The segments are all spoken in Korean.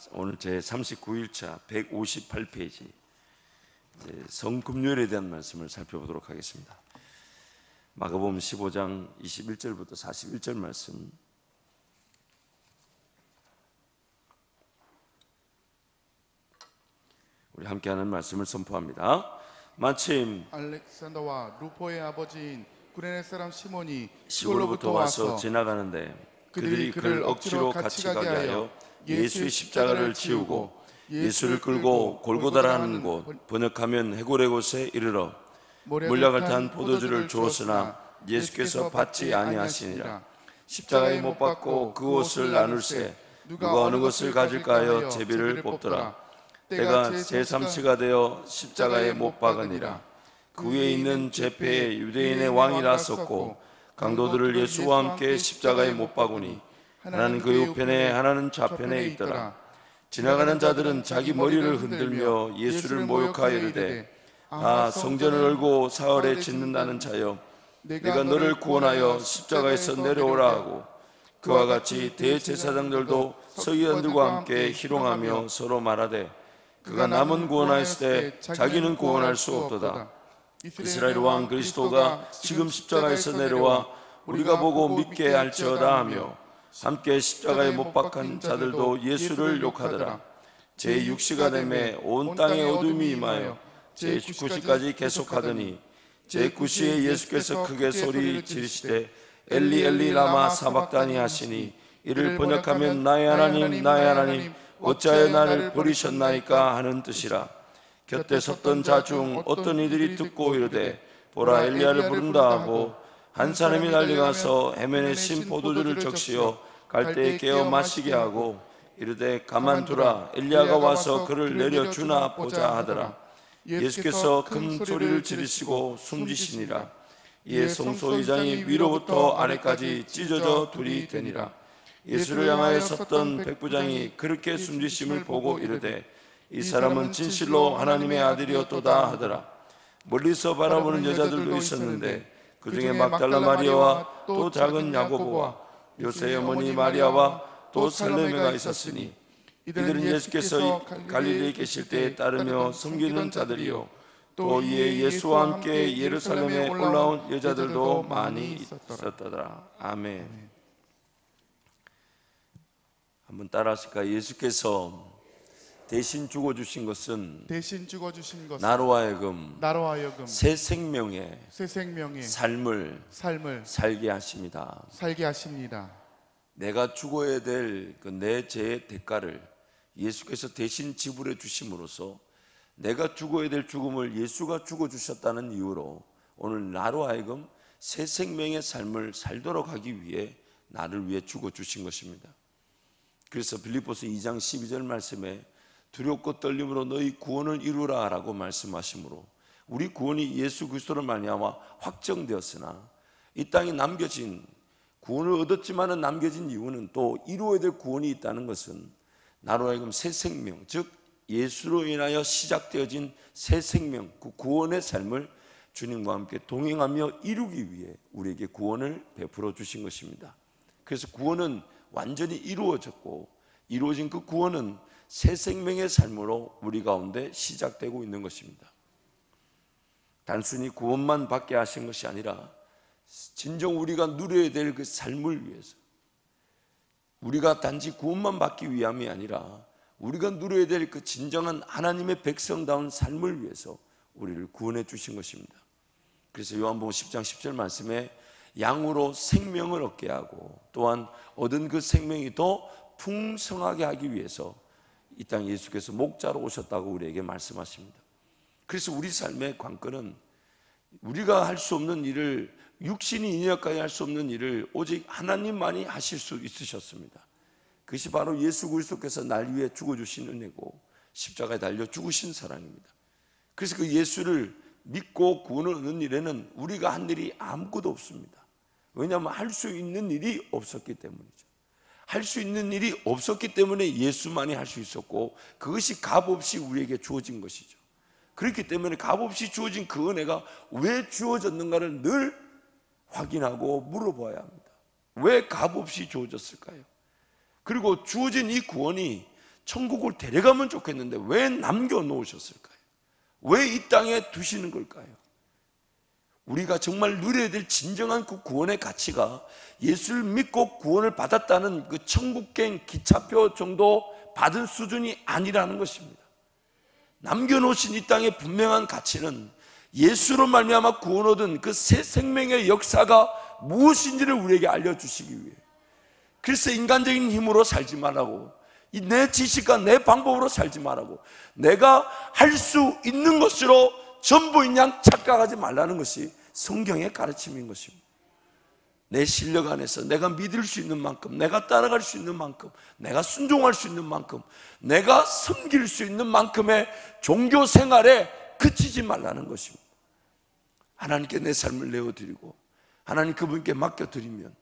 오늘 제 39일차 158페이지 성금요일에 대한 말씀을 살펴보도록 하겠습니다. 마가복음 15장 21절부터 41절 말씀, 우리 함께하는 말씀을 선포합니다. 마침 알렉산더와 루포의 아버지인 구레네 사람 시몬이 시골로부터 와서 지나가는데 그들이 그를 억지로 같이 가게 하여 예수의 십자가를 지우고 예수를 끌고 골고다라는 곳, 번역하면 해골의 곳에 이르러 몰약을 탄 포도주를 주었으나 예수께서 받지 아니하시니라. 십자가에 못 박고 그 옷을 나눌세 누가 어느 것을 가질까 하여 제비를 뽑더라. 때가 제3시가 되어 십자가에 못 박으니라. 그 위에 있는 제패에 유대인의 왕이라 썼고 강도들을 예수와 함께 십자가에 못 박으니 하나는 그 우편에 하나는 좌편에 있더라. 지나가는 자들은 자기 머리를 흔들며 예수를 모욕하여 이르되, 아, 성전을 열고 사흘에 짓는다는 자여, 내가 너를 구원하여 십자가에서 내려오라 하고, 그와 같이 대제사장들도 서기관들과 함께 희롱하며 서로 말하되, 그가 남은 구원하였을 때 자기는 구원할 수 없도다. 이스라엘 왕 그리스도가 지금 십자가에서 내려와 우리가 보고 믿게 할지어다 하며 함께 십자가에 못 박힌 자들도 예수를 욕하더라. 제6시가 되매 온 땅에 어둠이 임하여 제9시까지 계속하더니 제9시에 예수께서 크게 소리 지르시되 엘리 엘리 라마 사박다니 하시니, 이를 번역하면 나의 하나님 나의 하나님 어찌하여 나를 버리셨나이까 하는 뜻이라. 곁에 섰던 자 중 어떤 이들이 듣고 이르되, 보라, 엘리야를 부른다 하고, 한 사람이 달려가서 해면에 신 포도주를 적시어 갈대에 깨어 마시게 하고 이르되, 가만두라, 엘리야가 와서 그를 내려주나 보자 하더라. 예수께서 큰 소리를 지르시고 숨지시니라. 이에 성소의장이 위로부터 아래까지 찢어져 둘이 되니라. 예수를 향하여 섰던 백부장이 그렇게 숨지심을 보고 이르되, 이 사람은 진실로 하나님의 아들이었도다 하더라. 멀리서 바라보는 여자들도 있었는데 그 중에 막달라 마리아와 또 작은 야고보와 요새의 어머니 마리아와 또 살로메가 있었으니, 이들은 예수께서 갈릴리에 계실 때에 따르며 섬기는 자들이요, 또 이에 예수와 함께 예루살렘에 올라온 여자들도 많이 있었더라. 아멘. 한번 따라하실까요? 예수께서 대신 죽어주신 것은 나로 하여금 새 생명의 삶을 살게 하십니다. 내가 죽어야 될 그 내 죄의 대가를 예수께서 대신 지불해 주심으로써 내가 죽어야 될 죽음을 예수가 죽어주셨다는 이유로 오늘 나로 하여금 새 생명의 삶을 살도록 하기 위해 나를 위해 죽어주신 것입니다. 그래서 빌립보서 2장 12절 말씀에 두렵고 떨림으로 너희 구원을 이루라 라고 말씀하시므로, 우리 구원이 예수 그리스도로 말미암아 확정되었으나 이 땅에 남겨진, 구원을 얻었지만은 남겨진 이유는 또 이루어야 될 구원이 있다는 것은 나로 하여금 새 생명, 즉 예수로 인하여 시작되어진 새 생명, 그 구원의 삶을 주님과 함께 동행하며 이루기 위해 우리에게 구원을 베풀어 주신 것입니다. 그래서 구원은 완전히 이루어졌고, 이루어진 그 구원은 새 생명의 삶으로 우리 가운데 시작되고 있는 것입니다. 단순히 구원만 받게 하신 것이 아니라 진정 우리가 누려야 될 그 삶을 위해서, 우리가 단지 구원만 받기 위함이 아니라 우리가 누려야 될 그 진정한 하나님의 백성다운 삶을 위해서 우리를 구원해 주신 것입니다. 그래서 요한복음 10장 10절 말씀에 양으로 생명을 얻게 하고 또한 얻은 그 생명이 더 풍성하게 하기 위해서 이 땅에 예수께서 목자로 오셨다고 우리에게 말씀하십니다. 그래서 우리 삶의 관건은 우리가 할 수 없는 일을, 육신이 인여까지 할 수 없는 일을 오직 하나님만이 하실 수 있으셨습니다. 그것이 바로 예수 그리스도께서 날 위해 죽어주신 은혜고 십자가에 달려 죽으신 사랑입니다. 그래서 그 예수를 믿고 구원을 얻는 일에는 우리가 한 일이 아무것도 없습니다. 왜냐하면 할 수 있는 일이 없었기 때문이죠. 할 수 있는 일이 없었기 때문에 예수만이 할 수 있었고, 그것이 값없이 우리에게 주어진 것이죠. 그렇기 때문에 값없이 주어진 그 은혜가 왜 주어졌는가를 늘 확인하고 물어봐야 합니다. 왜 값없이 주어졌을까요? 그리고 주어진 이 구원이 천국을 데려가면 좋겠는데 왜 남겨놓으셨을까요? 왜 이 땅에 두시는 걸까요? 우리가 정말 누려야 될 진정한 그 구원의 가치가 예수를 믿고 구원을 받았다는 그 천국행 기차표 정도 받은 수준이 아니라는 것입니다. 남겨놓으신 이 땅의 분명한 가치는 예수로 말미암아 구원 얻은 그 새 생명의 역사가 무엇인지를 우리에게 알려주시기 위해, 그래서 인간적인 힘으로 살지 말라고, 내 지식과 내 방법으로 살지 말라고, 내가 할 수 있는 것으로 전부인 양 착각하지 말라는 것이 성경의 가르침인 것입니다. 내 실력 안에서 내가 믿을 수 있는 만큼, 내가 따라갈 수 있는 만큼, 내가 순종할 수 있는 만큼, 내가 섬길 수 있는 만큼의 종교 생활에 그치지 말라는 것입니다. 하나님께 내 삶을 내어드리고 하나님 그분께 맡겨드리면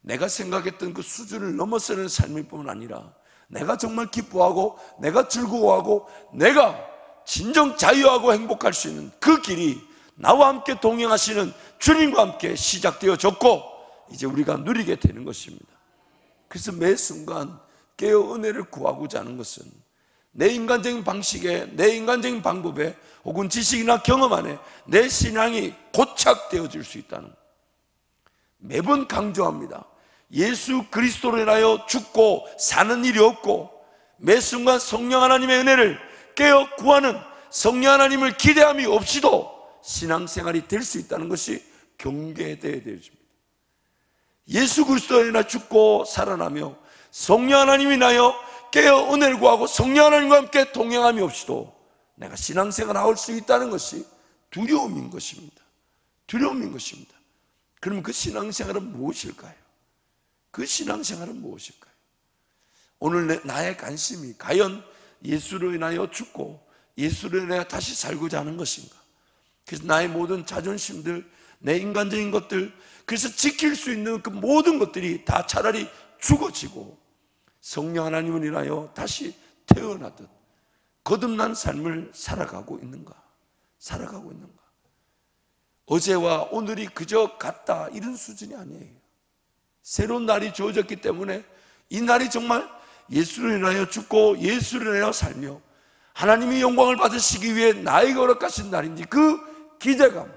내가 생각했던 그 수준을 넘어서는 삶일 뿐 아니라 내가 정말 기뻐하고 내가 즐거워하고 내가 진정 자유하고 행복할 수 있는 그 길이 나와 함께 동행하시는 주님과 함께 시작되어졌고 이제 우리가 누리게 되는 것입니다. 그래서 매 순간 깨어 은혜를 구하고자 하는 것은 내 인간적인 방식에, 내 인간적인 방법에 혹은 지식이나 경험 안에 내 신앙이 고착되어질 수 있다는 것. 매번 강조합니다. 예수 그리스도로 인하여 죽고 사는 일이 없고 매 순간 성령 하나님의 은혜를 깨어 구하는 성령 하나님을 기대함이 없이도 신앙생활이 될 수 있다는 것이 경계되어야 됩니다. 예수 그리스도로 인하여 죽고 살아나며 성령 하나님이 인하여 깨어 은혜를 구하고 성령 하나님과 함께 동행함이 없이도 내가 신앙생활을 할 수 있다는 것이 두려움인 것입니다. 두려움인 것입니다. 그러면 그 신앙생활은 무엇일까요? 그 신앙생활은 무엇일까요? 오늘 나의 관심이 과연 예수로 인하여 죽고 예수로 인하여 다시 살고자 하는 것인가? 그래서 나의 모든 자존심들, 내 인간적인 것들, 그래서 지킬 수 있는 그 모든 것들이 다 차라리 죽어지고 성령 하나님을 인하여 다시 태어나듯 거듭난 삶을 살아가고 있는가? 살아가고 있는가? 어제와 오늘이 그저 같다 이런 수준이 아니에요. 새로운 날이 주어졌기 때문에 이 날이 정말 예수를 인하여 죽고 예수를 인하여 살며 하나님의 영광을 받으시기 위해 나에게 허락하신 날인지 그 기대감,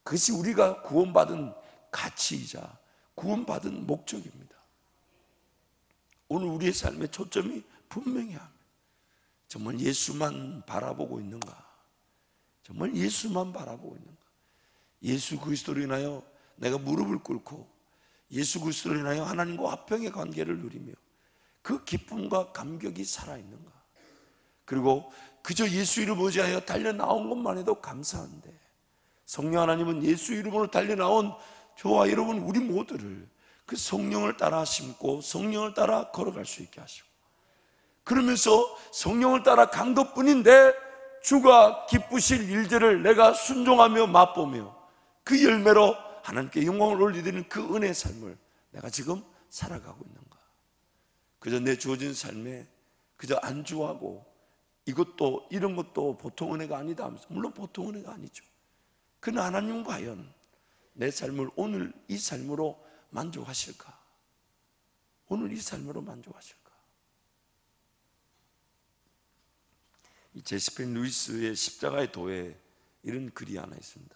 그것이 우리가 구원받은 가치이자 구원받은 목적입니다. 오늘 우리의 삶의 초점이 분명히 합니다. 정말 예수만 바라보고 있는가? 정말 예수만 바라보고 있는가? 예수 그리스도로 인하여 내가 무릎을 꿇고 예수 그리스도로 인하여 하나님과 화평의 관계를 누리며 그 기쁨과 감격이 살아있는가? 그리고 그저 예수 이름을 의지하여 달려나온 것만 해도 감사한데 성령 하나님은 예수 이름으로 달려나온 저와 여러분 우리 모두를 그 성령을 따라 심고 성령을 따라 걸어갈 수 있게 하시고 그러면서 성령을 따라 간 것뿐인데 주가 기쁘실 일들을 내가 순종하며 맛보며 그 열매로 하나님께 영광을 올리는 그 은혜의 삶을 내가 지금 살아가고 있는가? 그저 내 주어진 삶에 그저 안주하고 이것도 이런 것도 보통 은혜가 아니다 하면서, 물론 보통 은혜가 아니죠. 그러나 하나님은 과연 내 삶을 오늘 이 삶으로 만족하실까? 오늘 이 삶으로 만족하실까? 이 제시펜 루이스의 십자가의 도에 이런 글이 하나 있습니다.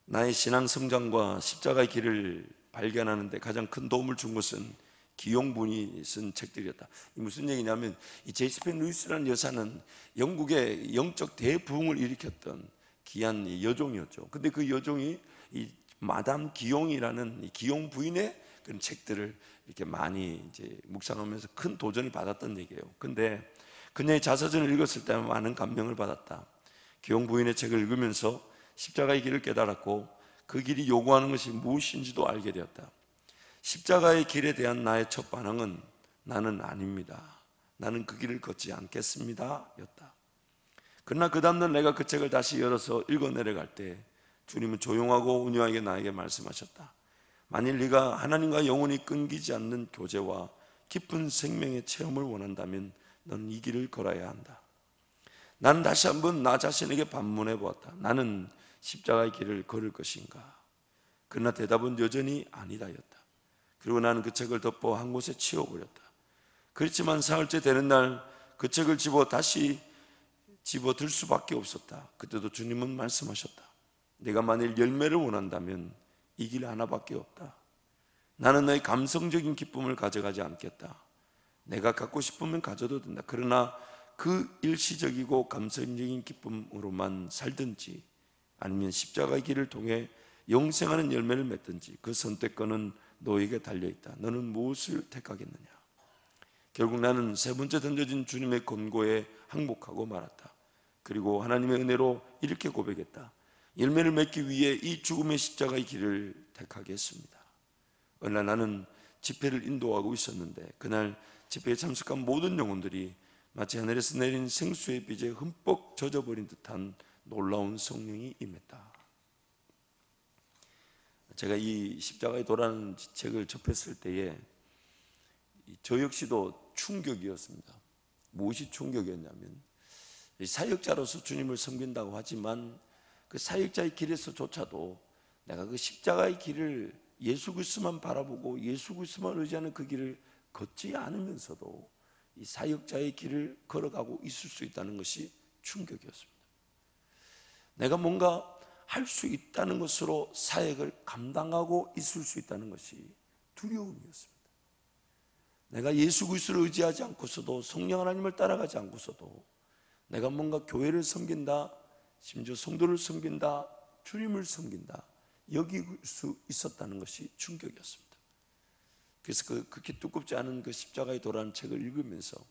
나의 신앙 성장과 십자가의 길을 발견하는 데 가장 큰 도움을 준 것은 기용분이 쓴 책들이었다. 이 무슨 얘기냐면 이 제시펜 루이스라는 여사는 영국의 영적 대부흥을 일으켰던 귀한 여종이었죠. 근데 그 여종이 이 마담 기용이라는 이 기용 부인의 그런 책들을 이렇게 많이 이제 묵상하면서 큰 도전을 받았던 얘기예요. 근데 그녀의 자서전을 읽었을 때 많은 감명을 받았다. 기용 부인의 책을 읽으면서 십자가의 길을 깨달았고 그 길이 요구하는 것이 무엇인지도 알게 되었다. 십자가의 길에 대한 나의 첫 반응은 나는 아닙니다. 나는 그 길을 걷지 않겠습니다 였다. 그러나 그 다음날 내가 그 책을 다시 열어서 읽어 내려갈 때 주님은 조용하고 온유하게 나에게 말씀하셨다. 만일 네가 하나님과 영원히 끊기지 않는 교제와 깊은 생명의 체험을 원한다면 넌 이 길을 걸어야 한다. 나는 다시 한번 나 자신에게 반문해 보았다. 나는 십자가의 길을 걸을 것인가? 그러나 대답은 여전히 아니다였다. 그리고 나는 그 책을 덮어 한 곳에 치워버렸다. 그렇지만 사흘째 되는 날 그 책을 다시 집어들 수밖에 없었다. 그때도 주님은 말씀하셨다. 내가 만일 열매를 원한다면 이 길 하나밖에 없다. 나는 너의 감성적인 기쁨을 가져가지 않겠다. 내가 갖고 싶으면 가져도 된다. 그러나 그 일시적이고 감성적인 기쁨으로만 살든지 아니면 십자가의 길을 통해 영생하는 열매를 맺든지 그 선택권은 너에게 달려있다. 너는 무엇을 택하겠느냐? 결국 나는 세 번째 던져진 주님의 권고에 항복하고 말았다. 그리고 하나님의 은혜로 이렇게 고백했다. 열매를 맺기 위해 이 죽음의 십자가의 길을 택하겠습니다. 어느 날 나는 집회를 인도하고 있었는데 그날 집회에 참석한 모든 영혼들이 마치 하늘에서 내린 생수의 빚에 흠뻑 젖어버린 듯한 놀라운 성령이 임했다. 제가 이 십자가의 도라는 책을 접했을 때에 저 역시도 충격이었습니다. 무엇이 충격이었냐면 사역자로서 주님을 섬긴다고 하지만 그 사역자의 길에서조차도 내가 그 십자가의 길을 예수 그리스도만 바라보고 예수 그리스도만 의지하는 그 길을 걷지 않으면서도 이 사역자의 길을 걸어가고 있을 수 있다는 것이 충격이었습니다. 내가 뭔가 할 수 있다는 것으로 사역을 감당하고 있을 수 있다는 것이 두려움이었습니다. 내가 예수 그리스도를 의지하지 않고서도 성령 하나님을 따라가지 않고서도 내가 뭔가 교회를 섬긴다, 심지어 성도를 섬긴다, 주님을 섬긴다 여길 수 있었다는 것이 충격이었습니다. 그래서 그렇게 두껍지 않은 그 십자가의 도라는 책을 읽으면서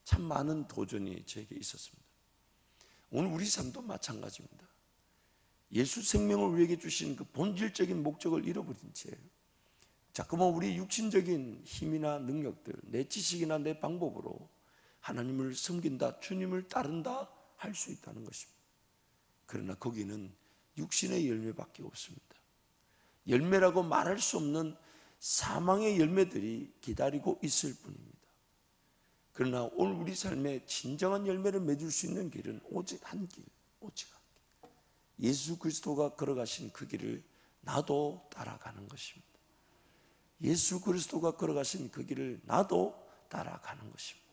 참 많은 도전이 제게 있었습니다. 오늘 우리 삶도 마찬가지입니다. 예수 생명을 우리에게 주신 그 본질적인 목적을 잃어버린 채 자꾸만 우리 육신적인 힘이나 능력들, 내 지식이나 내 방법으로 하나님을 섬긴다, 주님을 따른다 할 수 있다는 것입니다. 그러나 거기는 육신의 열매밖에 없습니다. 열매라고 말할 수 없는 사망의 열매들이 기다리고 있을 뿐입니다. 그러나 오늘 우리 삶에 진정한 열매를 맺을 수 있는 길은 오직 한 길, 오직 한 길. 예수 그리스도가 걸어가신 그 길을 나도 따라가는 것입니다. 예수 그리스도가 걸어가신 그 길을 나도 따라가는 것입니다.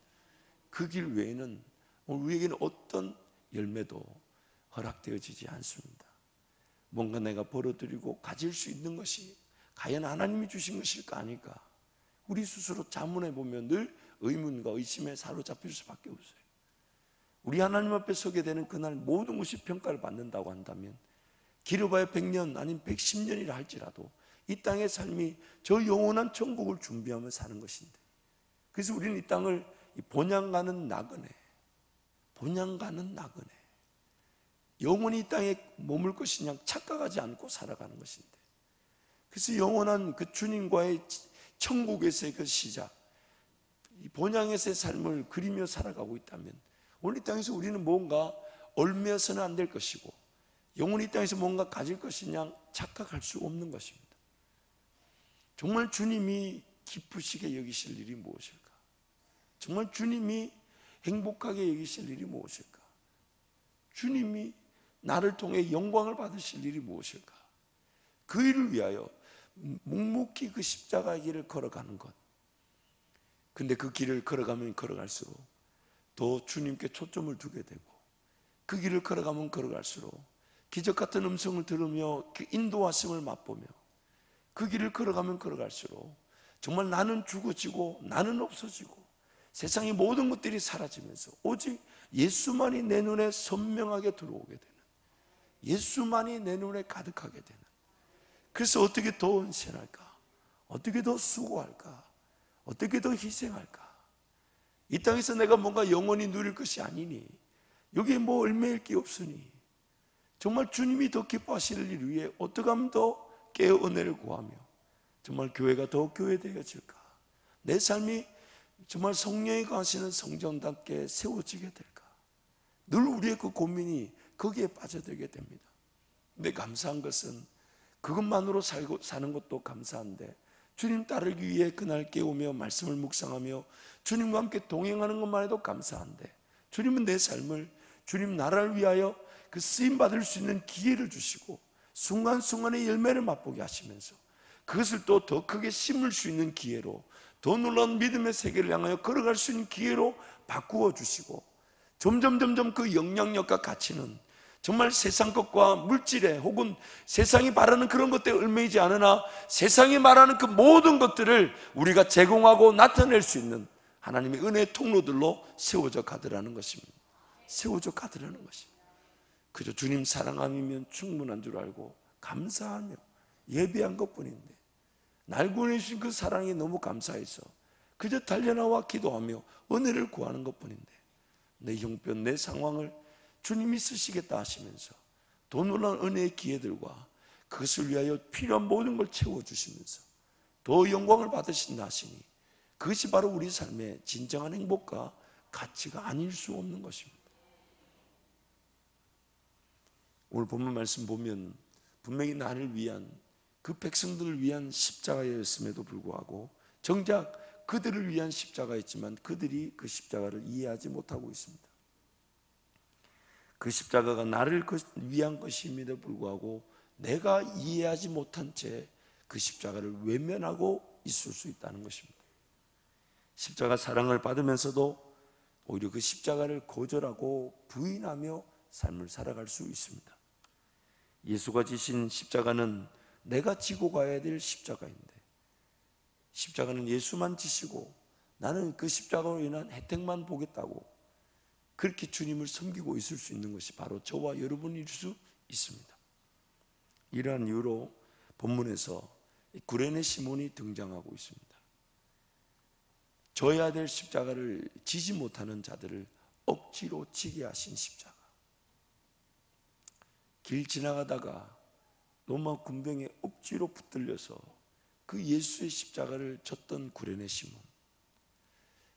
그 길 외에는 우리에게는 어떤 열매도 허락되어지지 않습니다. 뭔가 내가 벌어들이고 가질 수 있는 것이 과연 하나님이 주신 것일까 아닐까? 우리 스스로 자문해 보면 늘 의문과 의심에 사로잡힐 수밖에 없어요. 우리 하나님 앞에 서게 되는 그날 모든 것이 평가를 받는다고 한다면 길어봐야 100년 아니면 110년이라 할지라도 이 땅의 삶이 저 영원한 천국을 준비하며 사는 것인데, 그래서 우리는 이 땅을 본향가는 나그네, 본향가는 나그네, 영원히 이 땅에 머물 것이냐 착각하지 않고 살아가는 것인데, 그래서 영원한 그 주님과의 천국에서의 그 시작, 이 본향에서의 삶을 그리며 살아가고 있다면 오늘 이 땅에서 우리는 뭔가 얽매여서는 안 될 것이고 영원히 이 땅에서 뭔가 가질 것이냐 착각할 수 없는 것입니다. 정말 주님이 기쁘시게 여기실 일이 무엇일까? 정말 주님이 행복하게 여기실 일이 무엇일까? 주님이 나를 통해 영광을 받으실 일이 무엇일까? 그 일을 위하여 묵묵히 그 십자가의 길을 걸어가는 것. 근데 그 길을 걸어가면 걸어갈수록 더 주님께 초점을 두게 되고, 그 길을 걸어가면 걸어갈수록 기적 같은 음성을 들으며 그 인도하심을 맛보며, 그 길을 걸어가면 걸어갈수록 정말 나는 죽어지고 나는 없어지고 세상의 모든 것들이 사라지면서 오직 예수만이 내 눈에 선명하게 들어오게 되는, 예수만이 내 눈에 가득하게 되는. 그래서 어떻게 더 헌신할까? 어떻게 더 수고할까? 어떻게 더 희생할까? 이 땅에서 내가 뭔가 영원히 누릴 것이 아니니, 여기에 뭐 얽매일 게 없으니 정말 주님이 더 기뻐하시는 일 위해 어떻게 하면 더 깨어 은혜를 구하며 정말 교회가 더 교회되어질까? 내 삶이 정말 성령이 거하시는 성전답게 세워지게 될까? 늘 우리의 그 고민이 거기에 빠져들게 됩니다. 근데 감사한 것은 그것만으로 사는 것도 감사한데, 주님 따르기 위해 그날 깨우며 말씀을 묵상하며 주님과 함께 동행하는 것만 해도 감사한데, 주님은 내 삶을 주님 나라를 위하여 그 쓰임받을 수 있는 기회를 주시고 순간순간의 열매를 맛보게 하시면서 그것을 또 더 크게 심을 수 있는 기회로 더 놀라운 믿음의 세계를 향하여 걸어갈 수 있는 기회로 바꾸어 주시고, 점점 그 영향력과 가치는 정말 세상 것과 물질에 혹은 세상이 바라는 그런 것들에 얽매이지 않으나 세상이 말하는 그 모든 것들을 우리가 제공하고 나타낼 수 있는 하나님의 은혜의 통로들로 세워져 가더라는 것입니다. 세워져 가더라는 것입니다. 그저 주님 사랑함이면 충분한 줄 알고 감사하며 예배한 것뿐인데, 날 구원해주신 그 사랑이 너무 감사해서 그저 달려나와 기도하며 은혜를 구하는 것뿐인데, 내 형편, 내 상황을 주님이 쓰시겠다 하시면서 더 놀라운 은혜의 기회들과 그것을 위하여 필요한 모든 걸 채워주시면서 더 영광을 받으신다 하시니, 그것이 바로 우리 삶의 진정한 행복과 가치가 아닐 수 없는 것입니다. 오늘 본문 말씀 보면 분명히 나를 위한, 그 백성들을 위한 십자가였음에도 불구하고 정작 그들을 위한 십자가였지만 그들이 그 십자가를 이해하지 못하고 있습니다. 그 십자가가 나를 위한 것임에도 불구하고 내가 이해하지 못한 채 그 십자가를 외면하고 있을 수 있다는 것입니다. 십자가 사랑을 받으면서도 오히려 그 십자가를 거절하고 부인하며 삶을 살아갈 수 있습니다. 예수가 지신 십자가는 내가 지고 가야 될 십자가인데, 십자가는 예수만 지시고 나는 그 십자가로 인한 혜택만 보겠다고 그렇게 주님을 섬기고 있을 수 있는 것이 바로 저와 여러분일 수 있습니다. 이러한 이유로 본문에서 구레네 시몬이 등장하고 있습니다. 져야 될 십자가를 지지 못하는 자들을 억지로 지게 하신 십자가. 길 지나가다가 로마 군병에 억지로 붙들려서 그 예수의 십자가를 졌던 구레네 시몬,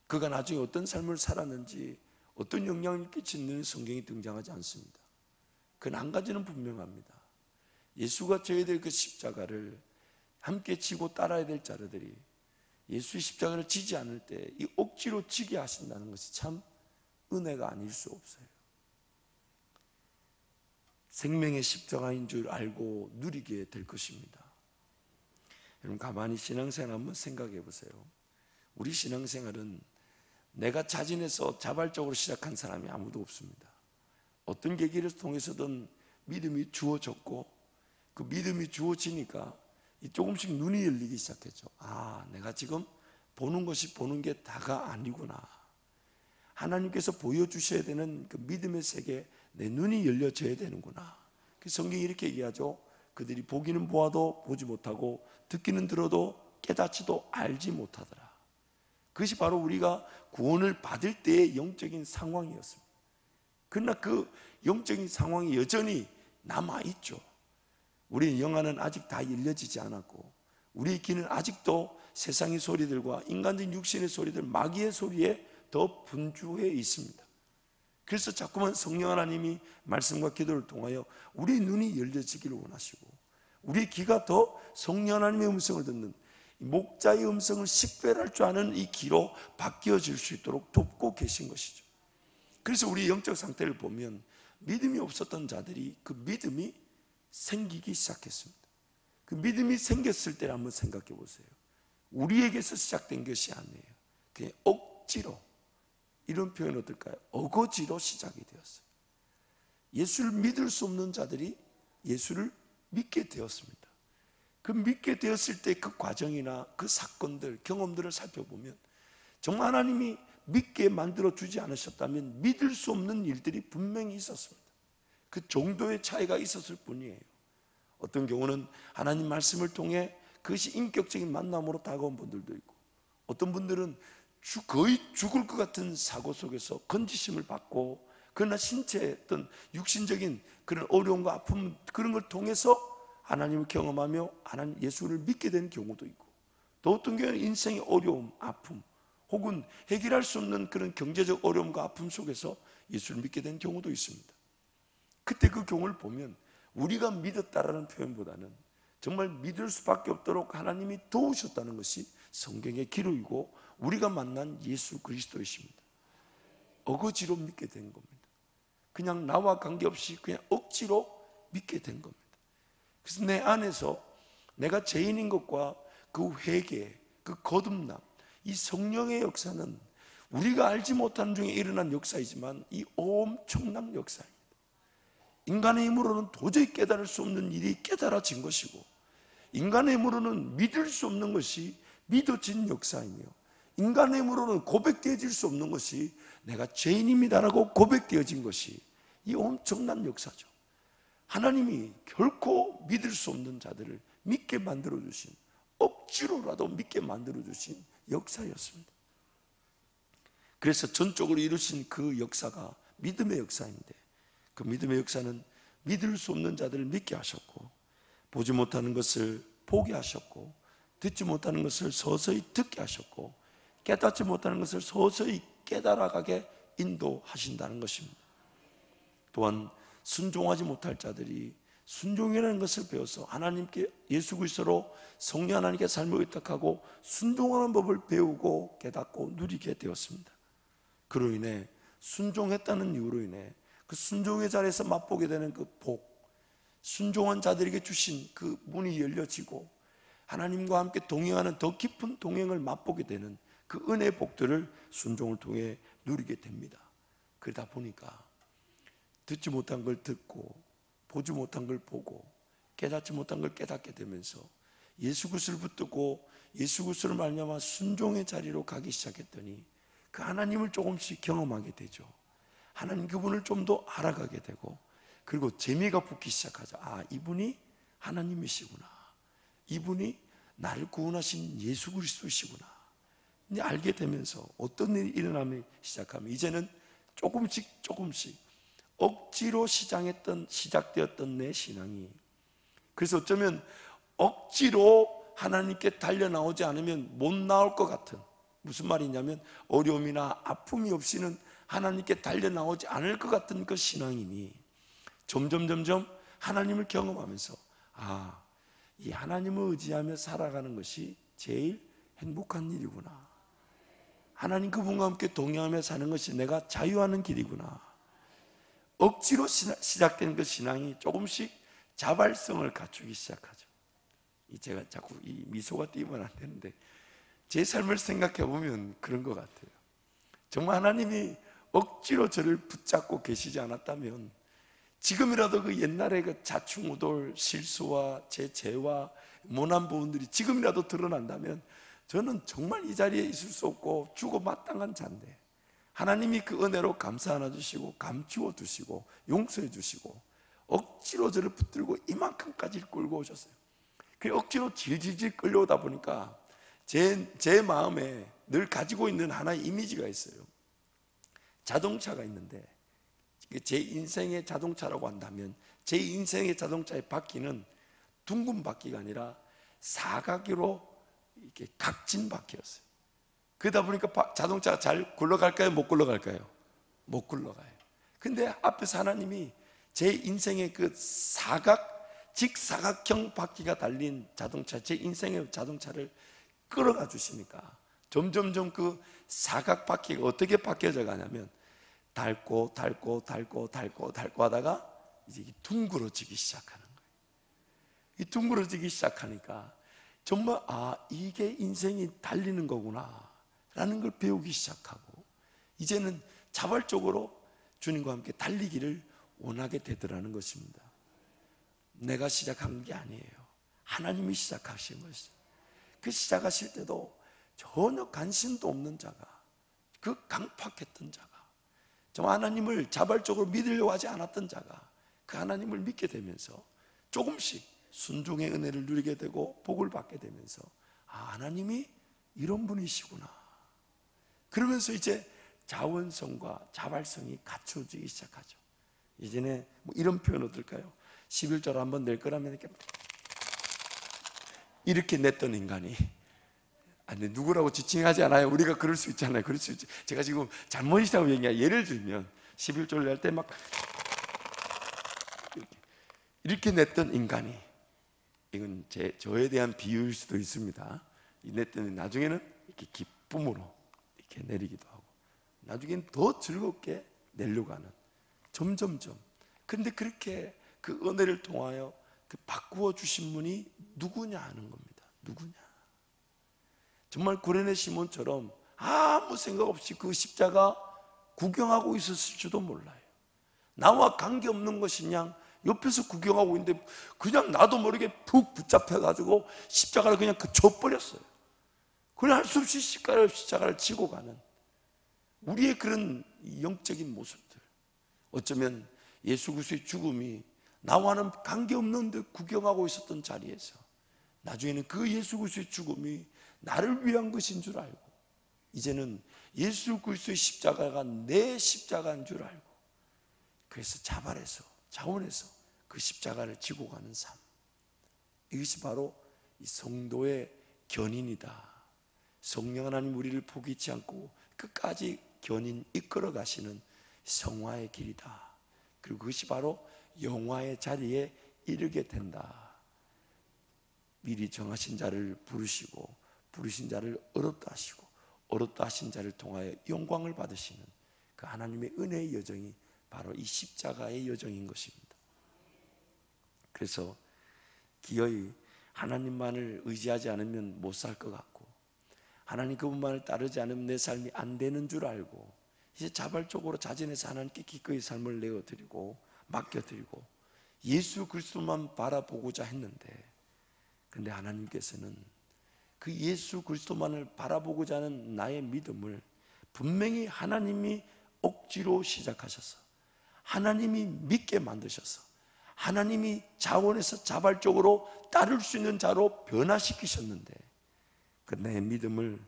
그가 나중에 어떤 삶을 살았는지, 어떤 영향을 끼치는 성경이 등장하지 않습니다. 그건 한 가지는 분명합니다. 예수가 져야 될 그 십자가를 함께 지고 따라야 될 자들이 예수의 십자가를 지지 않을 때 이 억지로 지게 하신다는 것이 참 은혜가 아닐 수 없어요. 생명의 십자가인 줄 알고 누리게 될 것입니다. 여러분, 가만히 신앙생활 한번 생각해 보세요. 우리 신앙생활은 내가 자진해서 자발적으로 시작한 사람이 아무도 없습니다. 어떤 계기를 통해서든 믿음이 주어졌고, 그 믿음이 주어지니까 조금씩 눈이 열리기 시작했죠. 아, 내가 지금 보는 것이 보는 게 다가 아니구나. 하나님께서 보여주셔야 되는 그 믿음의 세계에 내 눈이 열려져야 되는구나. 그 성경이 이렇게 얘기하죠. 그들이 보기는 보아도 보지 못하고 듣기는 들어도 깨닫지도 알지 못하더라. 그것이 바로 우리가 구원을 받을 때의 영적인 상황이었습니다. 그러나 그 영적인 상황이 여전히 남아있죠. 우리의 영안은 아직 다 열려지지 않았고, 우리의 귀는 아직도 세상의 소리들과 인간적인 육신의 소리들, 마귀의 소리에 더 분주해 있습니다. 그래서 자꾸만 성령 하나님이 말씀과 기도를 통하여 우리의 눈이 열려지기를 원하시고, 우리의 귀가 더 성령 하나님의 음성을 듣는, 목자의 음성을 식별할 줄 아는 이 귀로 바뀌어질 수 있도록 돕고 계신 것이죠. 그래서 우리 영적 상태를 보면 믿음이 없었던 자들이 그 믿음이 생기기 시작했습니다. 그 믿음이 생겼을 때를 한번 생각해 보세요. 우리에게서 시작된 것이 아니에요. 그냥 억지로, 이런 표현 어떨까요? 어거지로 시작이 되었어요. 예수를 믿을 수 없는 자들이 예수를 믿게 되었습니다. 그 믿게 되었을 때 그 과정이나 그 사건들, 경험들을 살펴보면 정말 하나님이 믿게 만들어주지 않으셨다면 믿을 수 없는 일들이 분명히 있었습니다. 그 정도의 차이가 있었을 뿐이에요. 어떤 경우는 하나님 말씀을 통해 그것이 인격적인 만남으로 다가온 분들도 있고, 어떤 분들은 거의 죽을 것 같은 사고 속에서 건지심을 받고, 그러나 신체의 어떤 육신적인 그런 어려움과 아픔, 그런 걸 통해서 하나님을 경험하며 하나님 예수를 믿게 되는 경우도 있고, 또 어떤 경우는 인생의 어려움, 아픔, 혹은 해결할 수 없는 그런 경제적 어려움과 아픔 속에서 예수를 믿게 되는 경우도 있습니다. 그때 그 경우를 보면 우리가 믿었다라는 표현보다는 정말 믿을 수밖에 없도록 하나님이 도우셨다는 것이 성경의 기록이고, 우리가 만난 예수 그리스도이십니다. 어거지로 믿게 된 겁니다. 그냥 나와 관계없이 그냥 억지로 믿게 된 겁니다. 그래서 내 안에서 내가 죄인인 것과 그 회개, 그 거듭남, 이 성령의 역사는 우리가 알지 못하는 중에 일어난 역사이지만 이 엄청난 역사입니다. 인간의 힘으로는 도저히 깨달을 수 없는 일이 깨달아진 것이고, 인간의 힘으로는 믿을 수 없는 것이 믿어진 역사이며, 인간의 힘으로는 고백되어질 수 없는 것이 내가 죄인입니다라고 고백되어진 것이 이 엄청난 역사죠. 하나님이 결코 믿을 수 없는 자들을 믿게 만들어주신, 억지로라도 믿게 만들어주신 역사였습니다. 그래서 전적으로 이루신 그 역사가 믿음의 역사인데, 그 믿음의 역사는 믿을 수 없는 자들을 믿게 하셨고, 보지 못하는 것을 보게 하셨고, 듣지 못하는 것을 서서히 듣게 하셨고, 깨닫지 못하는 것을 서서히 깨달아가게 인도하신다는 것입니다. 또한 순종하지 못할 자들이 순종이라는 것을 배워서 하나님께, 예수 그리스도로 성령 하나님께 삶을 의탁하고 순종하는 법을 배우고 깨닫고 누리게 되었습니다. 그로 인해 순종했다는 이유로 인해 그 순종의 자리에서 맛보게 되는 그 복, 순종한 자들에게 주신 그 문이 열려지고 하나님과 함께 동행하는 더 깊은 동행을 맛보게 되는 그 은혜의 복들을 순종을 통해 누리게 됩니다. 그러다 보니까 듣지 못한 걸 듣고 보지 못한 걸 보고 깨닫지 못한 걸 깨닫게 되면서 예수 그리스도를 붙들고 예수 그리스도를 말미암아 순종의 자리로 가기 시작했더니 그 하나님을 조금씩 경험하게 되죠. 하나님 그분을 좀 더 알아가게 되고, 그리고 재미가 붙기 시작하죠. 아, 이분이 하나님이시구나, 이분이 나를 구원하신 예수 그리스도이시구나. 이제 알게 되면서 어떤 일이 일어나기 시작하면 이제는 조금씩 억지로 시작되었던 내 신앙이, 그래서 어쩌면 억지로 하나님께 달려나오지 않으면 못 나올 것 같은, 무슨 말이냐면 어려움이나 아픔이 없이는 하나님께 달려나오지 않을 것 같은 그 신앙이니, 점점 하나님을 경험하면서 아, 이 하나님을 의지하며 살아가는 것이 제일 행복한 일이구나, 하나님 그분과 함께 동행하며 사는 것이 내가 자유하는 길이구나. 억지로 시작된 그 신앙이 조금씩 자발성을 갖추기 시작하죠. 제가 자꾸 이 미소가 띄면 안 되는데 제 삶을 생각해 보면 그런 것 같아요. 정말 하나님이 억지로 저를 붙잡고 계시지 않았다면 지금이라도 그 옛날의 그 자충우돌 실수와 제 죄와 모난 부분들이 지금이라도 드러난다면 저는 정말 이 자리에 있을 수 없고 죽어 마땅한 자인데, 하나님이 그 은혜로 감사 안아 주시고 감추어 두시고 용서해 주시고 억지로 저를 붙들고 이만큼까지 끌고 오셨어요. 그 억지로 질질질 끌려오다 보니까 제 마음에 늘 가지고 있는 하나의 이미지가 있어요. 자동차가 있는데 제 인생의 자동차라고 한다면 제 인생의 자동차의 바퀴는 둥근 바퀴가 아니라 사각으로 이렇게 각진 바퀴였어요. 그러다 보니까 자동차가 잘 굴러갈까요? 못 굴러갈까요? 못 굴러가요. 근데 앞에서 하나님이 제 인생의 그 직사각형 바퀴가 달린 자동차, 제 인생의 자동차를 끌어가 주시니까 점점 그 사각 바퀴가 어떻게 바뀌어져 가냐면 닳고 하다가 이제 둥그러지기 시작하는 거예요. 이 둥그러지기 시작하니까 정말 아, 이게 인생이 달리는 거구나 라는 걸 배우기 시작하고, 이제는 자발적으로 주님과 함께 달리기를 원하게 되더라는 것입니다. 내가 시작한 게 아니에요. 하나님이 시작하신 것이죠. 그 시작하실 때도 전혀 관심도 없는 자가, 그 강팍했던 자가, 정말 하나님을 자발적으로 믿으려고 하지 않았던 자가 그 하나님을 믿게 되면서 조금씩 순종의 은혜를 누리게 되고 복을 받게 되면서 아, 하나님이 이런 분이시구나. 그러면서 이제 자원성과 자발성이 갖춰지기 시작하죠. 이제는 뭐 이런 표현 어떨까요? 11절 한번 낼 거라면 이렇게 냈던 인간이, 아니 누구라고 지칭하지 않아요. 우리가 그럴 수 있잖아요. 그럴 수 있지. 제가 지금 잘못이라고 얘기해요. 예를 들면 11절 낼 때 막 이렇게 냈던 인간이, 이건 저에 대한 비유일 수도 있습니다. 냈더니 나중에는 이렇게 기쁨으로 이렇게 내리기도 하고, 나중에는 더 즐겁게 내려고 하는, 점점점. 근데 그렇게 그 은혜를 통하여 그 바꾸어 주신 분이 누구냐 하는 겁니다. 누구냐? 정말 구레네 시몬처럼 아무 생각 없이 그 십자가 구경하고 있었을지도 몰라요. 나와 관계없는 것이냐 옆에서 구경하고 있는데 그냥 나도 모르게 푹 붙잡혀가지고 십자가를 그냥 져버렸어요. 그냥 할 수 없이 십자가를 지고 가는 우리의 그런 영적인 모습들, 어쩌면 예수 그리스도의 죽음이 나와는 관계없는 데 구경하고 있었던 자리에서 나중에는 그 예수 그리스도의 죽음이 나를 위한 것인 줄 알고, 이제는 예수 그리스도의 십자가가 내 십자가인 줄 알고, 그래서 자발해서 자원해서 그 십자가를 지고 가는 삶, 이것이 바로 이 성도의 견인이다. 성령 하나님 우리를 포기치 않고 끝까지 견인 이끌어 가시는 성화의 길이다. 그리고 그것이 바로 영화의 자리에 이르게 된다. 미리 정하신 자를 부르시고 부르신 자를 어렵다 하시고 어렵다 하신 자를 통하여 영광을 받으시는 그 하나님의 은혜의 여정이 바로 이 십자가의 여정인 것입니다. 그래서 기어이 하나님만을 의지하지 않으면 못 살 것 같고, 하나님 그분만을 따르지 않으면 내 삶이 안 되는 줄 알고, 이제 자발적으로 자진해서 하나님께 기꺼이 삶을 내어드리고 맡겨드리고 예수 그리스도만 바라보고자 했는데, 근데 하나님께서는 그 예수 그리스도만을 바라보고자 하는 나의 믿음을 분명히 하나님이 억지로 시작하셔서 하나님이 믿게 만드셔서 하나님이 자원해서 자발적으로 따를 수 있는 자로 변화시키셨는데, 그 내 믿음을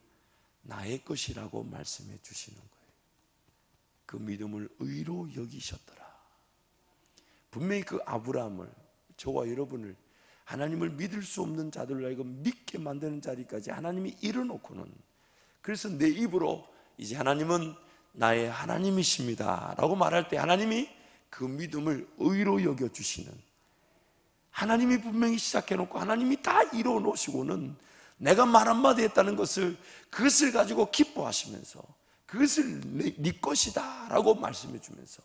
나의 것이라고 말씀해 주시는 거예요. 그 믿음을 의로 여기셨더라. 분명히 그 아브라함을, 저와 여러분을 하나님을 믿을 수 없는 자들로 하여금 믿게 만드는 자리까지 하나님이 이뤄놓고는, 그래서 내 입으로 이제 하나님은 나의 하나님이십니다 라고 말할 때 하나님이 그 믿음을 의로 여겨주시는, 하나님이 분명히 시작해놓고 하나님이 다 이뤄놓으시고는 내가 말 한마디 했다는 것을, 그것을 가지고 기뻐하시면서 그것을 네 것이다 라고 말씀해 주면서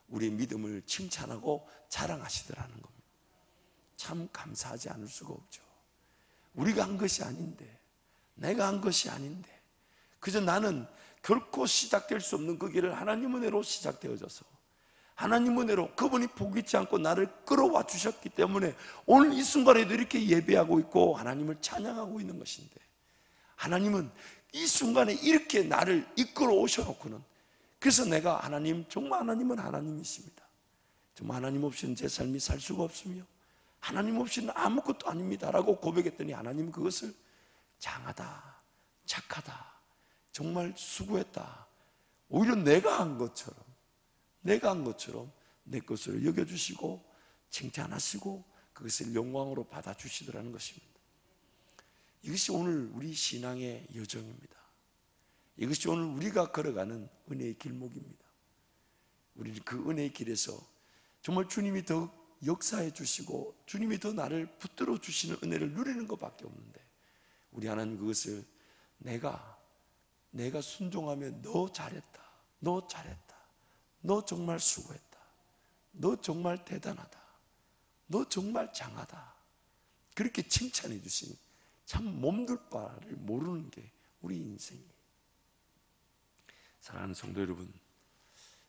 우리의 믿음을 칭찬하고 자랑하시더라는 겁니다. 참 감사하지 않을 수가 없죠. 우리가 한 것이 아닌데, 내가 한 것이 아닌데, 그저 나는 결코 시작될 수 없는 그 길을 하나님 은혜로 시작되어져서 하나님 은혜로 그분이 포기치 않고 나를 끌어와 주셨기 때문에 오늘 이 순간에도 이렇게 예배하고 있고 하나님을 찬양하고 있는 것인데, 하나님은 이 순간에 이렇게 나를 이끌어 오셔놓고는, 그래서 내가 하나님, 정말 하나님은 하나님이십니다, 정말 하나님 없이는 제 삶이 살 수가 없으며 하나님 없이는 아무것도 아닙니다 라고 고백했더니 하나님 그것을 장하다, 착하다, 정말 수고했다, 오히려 내가 한 것처럼 내 것으로 여겨주시고 칭찬하시고 그것을 영광으로 받아주시더라는 것입니다. 이것이 오늘 우리 신앙의 여정입니다. 이것이 오늘 우리가 걸어가는 은혜의 길목입니다. 우리는 그 은혜의 길에서 정말 주님이 더 역사해 주시고 주님이 더 나를 붙들어 주시는 은혜를 누리는 것밖에 없는데, 우리 하나님 그것을 내가 순종하면 너 잘했다, 너 잘했다, 너 정말 수고했다, 너 정말 대단하다, 너 정말 장하다, 그렇게 칭찬해 주시니 참 몸둘 바를 모르는 게 우리 인생이에요. 사랑하는 성도 여러분,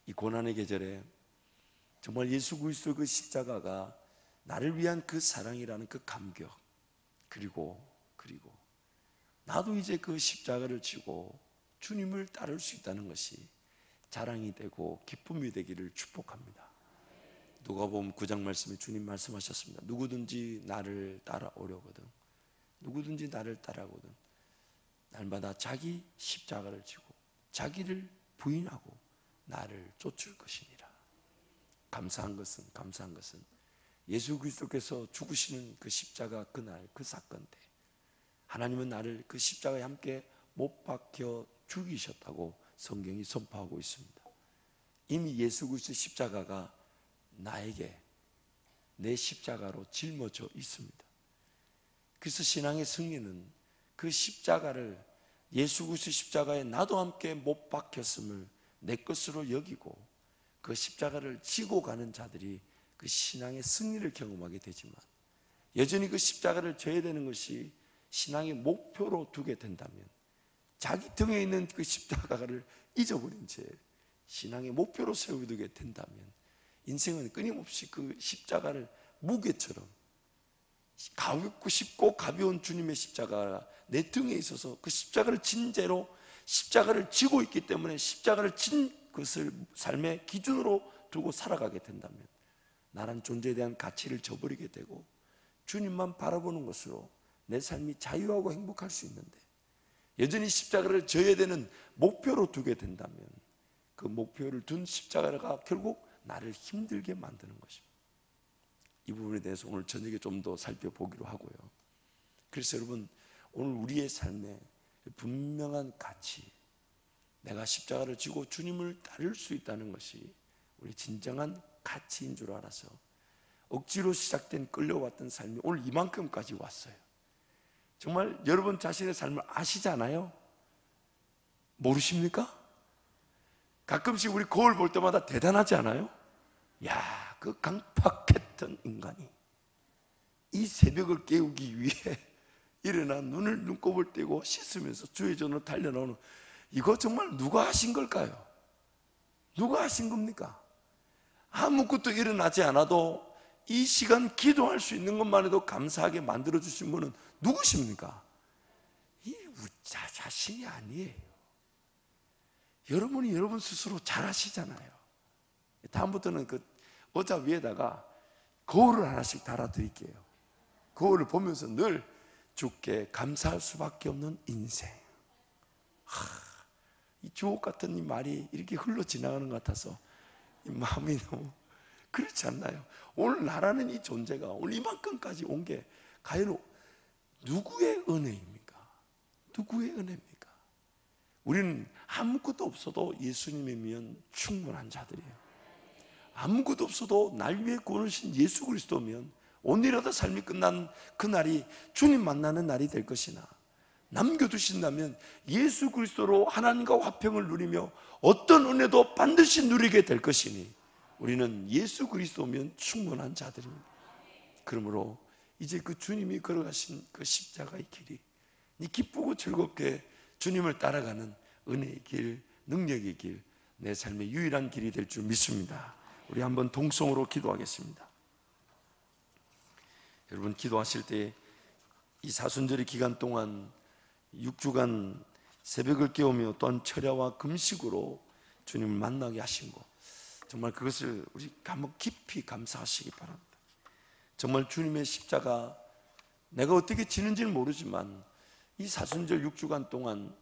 이 고난의 계절에 정말 예수 그리스도 그 십자가가 나를 위한 그 사랑이라는 그 감격, 그리고 나도 이제 그 십자가를 지고 주님을 따를 수 있다는 것이 자랑이 되고 기쁨이 되기를 축복합니다. 누가복음 9장 말씀에 주님 말씀하셨습니다. 누구든지 나를 따라오려거든, 누구든지 나를 따라오거든 날마다 자기 십자가를 지고 자기를 부인하고 나를 쫓을 것이니라. 감사한 것은 예수 그리스도께서 죽으시는 그 십자가 그날 그 사건 때 하나님은 나를 그 십자가에 함께 못 박혀 죽이셨다고 성경이 선포하고 있습니다. 이미 예수 그리스도의 십자가가 나에게 내 십자가로 짊어져 있습니다. 그래서 신앙의 승리는 그 십자가를, 예수 그리스도의 십자가에 나도 함께 못 박혔음을 내 것으로 여기고 그 십자가를 지고 가는 자들이 그 신앙의 승리를 경험하게 되지만, 여전히 그 십자가를 져야 되는 것이 신앙의 목표로 두게 된다면, 자기 등에 있는 그 십자가를 잊어버린 채 신앙의 목표로 세워두게 된다면, 인생은 끊임없이 그 십자가를 무게처럼, 가볍고 쉽고 가벼운 주님의 십자가가 내 등에 있어서 그 십자가를 진 채로 십자가를 지고 있기 때문에 십자가를 진 것을 삶의 기준으로 두고 살아가게 된다면 나란 존재에 대한 가치를 저버리게 되고 주님만 바라보는 것으로 내 삶이 자유하고 행복할 수 있는데, 여전히 십자가를 져야 되는 목표로 두게 된다면 그 목표를 둔 십자가가 결국 나를 힘들게 만드는 것입니다. 이 부분에 대해서 오늘 저녁에 좀 더 살펴보기로 하고요. 그래서 여러분, 오늘 우리의 삶에 분명한 가치, 내가 십자가를 지고 주님을 따를 수 있다는 것이 우리 진정한 가치인 줄 알아서 억지로 시작된 끌려왔던 삶이 오늘 이만큼까지 왔어요. 정말 여러분 자신의 삶을 아시잖아요? 모르십니까? 가끔씩 우리 거울 볼 때마다 대단하지 않아요? 야, 그 강팍했던 인간이 이 새벽을 깨우기 위해 일어나 눈곱을 떼고 씻으면서 주의 전으로 달려나오는, 이거 정말 누가 하신 걸까요? 누가 하신 겁니까? 아무것도 일어나지 않아도 이 시간 기도할 수 있는 것만 해도 감사하게 만들어주신 분은 누구십니까? 이 우자 자신이 아니에요. 여러분이 여러분 스스로 잘하시잖아요. 다음부터는 그 의자 위에다가 거울을 하나씩 달아드릴게요. 거울을 보면서 늘 주께 감사할 수밖에 없는 인생. 이 주옥 같은 이 말이 이렇게 흘러 지나가는 것 같아서 이 마음이 너무 그렇지 않나요? 오늘 나라는 이 존재가 오늘 이만큼까지 온 게 과연 누구의 은혜입니까? 누구의 은혜입니까? 우리는 아무것도 없어도 예수님이면 충분한 자들이에요. 아무것도 없어도 날 위해 구원하신 예수 그리스도면 오늘이라도 삶이 끝난 그날이 주님 만나는 날이 될 것이나, 남겨두신다면 예수 그리스도로 하나님과 화평을 누리며 어떤 은혜도 반드시 누리게 될 것이니 우리는 예수 그리스도면 충분한 자들입니다. 그러므로 이제 그 주님이 걸어가신 그 십자가의 길이, 이 기쁘고 즐겁게 주님을 따라가는 은혜의 길, 능력의 길, 내 삶의 유일한 길이 될 줄 믿습니다. 우리 한번 동성으로 기도하겠습니다. 여러분, 기도하실 때 이 사순절의 기간 동안 6주간 새벽을 깨우며 또한 철야와 금식으로 주님을 만나게 하신 것, 정말 그것을 우리 한번 깊이 감사하시기 바랍니다. 정말 주님의 십자가, 내가 어떻게 지는지는 모르지만 이 사순절 6주간 동안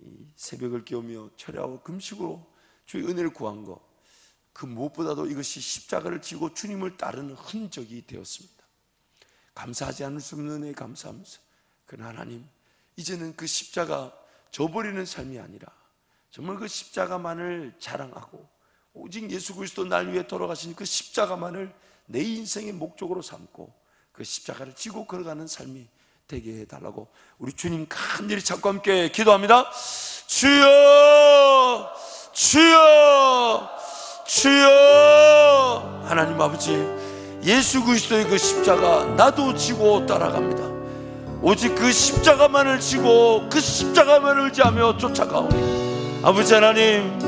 이 새벽을 깨우며 철야와 금식으로 주의 은혜를 구한 것, 그 무엇보다도 이것이 십자가를 지고 주님을 따르는 흔적이 되었습니다. 감사하지 않을 수 없는 은혜에 감사하면서, 그러나 하나님, 이제는 그 십자가 저버리는 삶이 아니라 정말 그 십자가만을 자랑하고 오직 예수 그리스도 날 위해 돌아가신 그 십자가만을 내 인생의 목적으로 삼고 그 십자가를 지고 걸어가는 삶이 되게 해달라고 우리 주님 간절히 찾고 함께 기도합니다. 주여, 주여, 주여. 하나님 아버지, 예수 그리스도의 그 십자가 나도 지고 따라갑니다. 오직 그 십자가만을 지고 그 십자가만을 의지하며 쫓아가오니 아버지 하나님,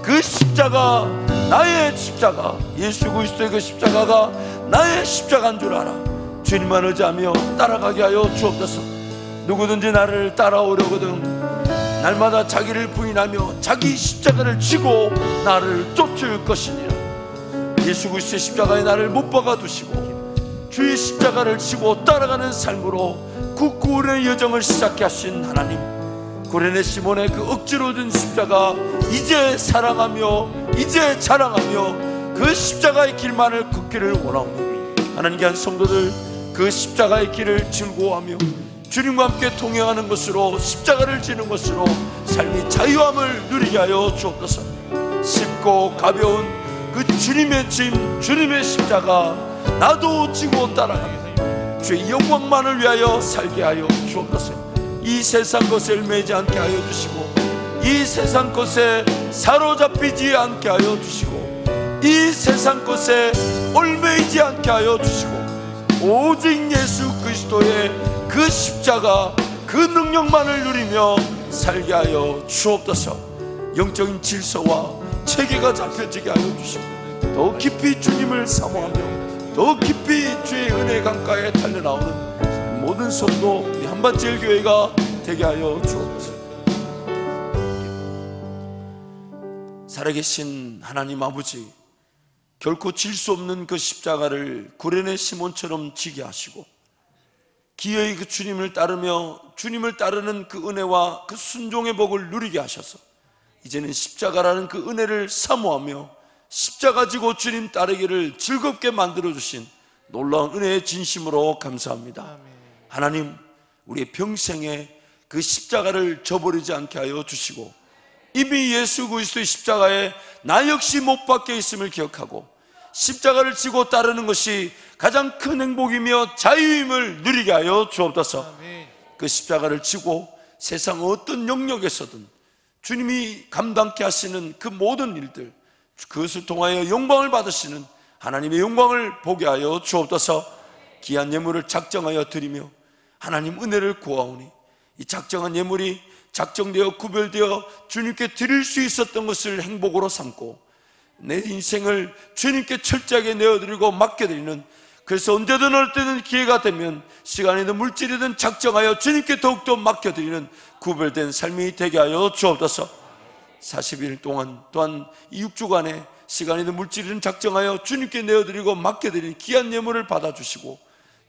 그 십자가, 나의 십자가, 예수 그리스도의 그 십자가가 나의 십자가인 줄 알아 주님만 의지하며 따라가게 하여 주옵소서. 누구든지 나를 따라오려거든 날마다 자기를 부인하며 자기 십자가를 지고 나를 쫓을 것이니라. 예수 그리스도의 십자가에 나를 못 박아 두시고 주의 십자가를 지고 따라가는 삶으로 그 구원의 여정을 시작해 하신 하나님, 구레네 시몬의 그 억지로 든 십자가 이제 사랑하며 이제 자랑하며 그 십자가의 길만을 걷기를 원하오니 하나님, 귀한 성도들 그 십자가의 길을 즐거워하며 주님과 함께 동행하는 것으로, 십자가를 지는 것으로 삶이 자유함을 누리게 하여 주옵소서. 쉽고 가벼운 그 주님의 짐, 주님의 십자가 나도 지고 따라가며 주의 영광만을 위하여 살게 하여 주옵소서. 이 세상 것에 얽매이지 않게 하여 주시고 이 세상 것에 사로잡히지 않게 하여 주시고 이 세상 것에 얽매이지 않게 하여 주시고 오직 예수 그리스도의 그 십자가, 그 능력만을 누리며 살게 하여 주옵소서. 영적인 질서와 체계가 잡혀지게 하여 주시고 더 깊이 주님을 사모하며 더 깊이 주의 은혜 강가에 달려나오는 모든 성도 우리 한밭제일교회가 되게 하여 주옵소서. 살아계신 하나님 아버지, 결코 질 수 없는 그 십자가를 구레네 시몬처럼 지게 하시고 기어이 그 주님을 따르며 주님을 따르는 그 은혜와 그 순종의 복을 누리게 하셔서 이제는 십자가라는 그 은혜를 사모하며 십자가 지고 주님 따르기를 즐겁게 만들어주신 놀라운 은혜의 진심으로 감사합니다. 하나님, 우리의 평생에 그 십자가를 저버리지 않게 하여 주시고 이미 예수 그리스도의 십자가에 나 역시 못 박혀 있음을 기억하고 십자가를 지고 따르는 것이 가장 큰 행복이며 자유임을 누리게 하여 주옵소서. 그 십자가를 지고 세상 어떤 영역에서든 주님이 감당케 하시는 그 모든 일들, 그것을 통하여 영광을 받으시는 하나님의 영광을 보게 하여 주옵소서. 귀한 예물을 작정하여 드리며 하나님 은혜를 구하오니 이 작정한 예물이 작정되어 구별되어 주님께 드릴 수 있었던 것을 행복으로 삼고 내 인생을 주님께 철저하게 내어드리고 맡겨드리는, 그래서 언제든 어느 때든 기회가 되면 시간이든 물질이든 작정하여 주님께 더욱더 맡겨드리는 구별된 삶이 되게 하여 주옵소서. 40일 동안 또한 이 6주간에 시간이든 물질이든 작정하여 주님께 내어드리고 맡겨드리는 귀한 예물을 받아주시고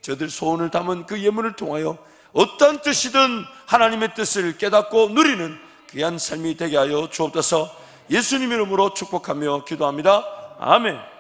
저들 소원을 담은 그 예물을 통하여 어떠한 뜻이든 하나님의 뜻을 깨닫고 누리는 귀한 삶이 되게 하여 주옵소서. 예수님 이름으로 축복하며 기도합니다. 아멘.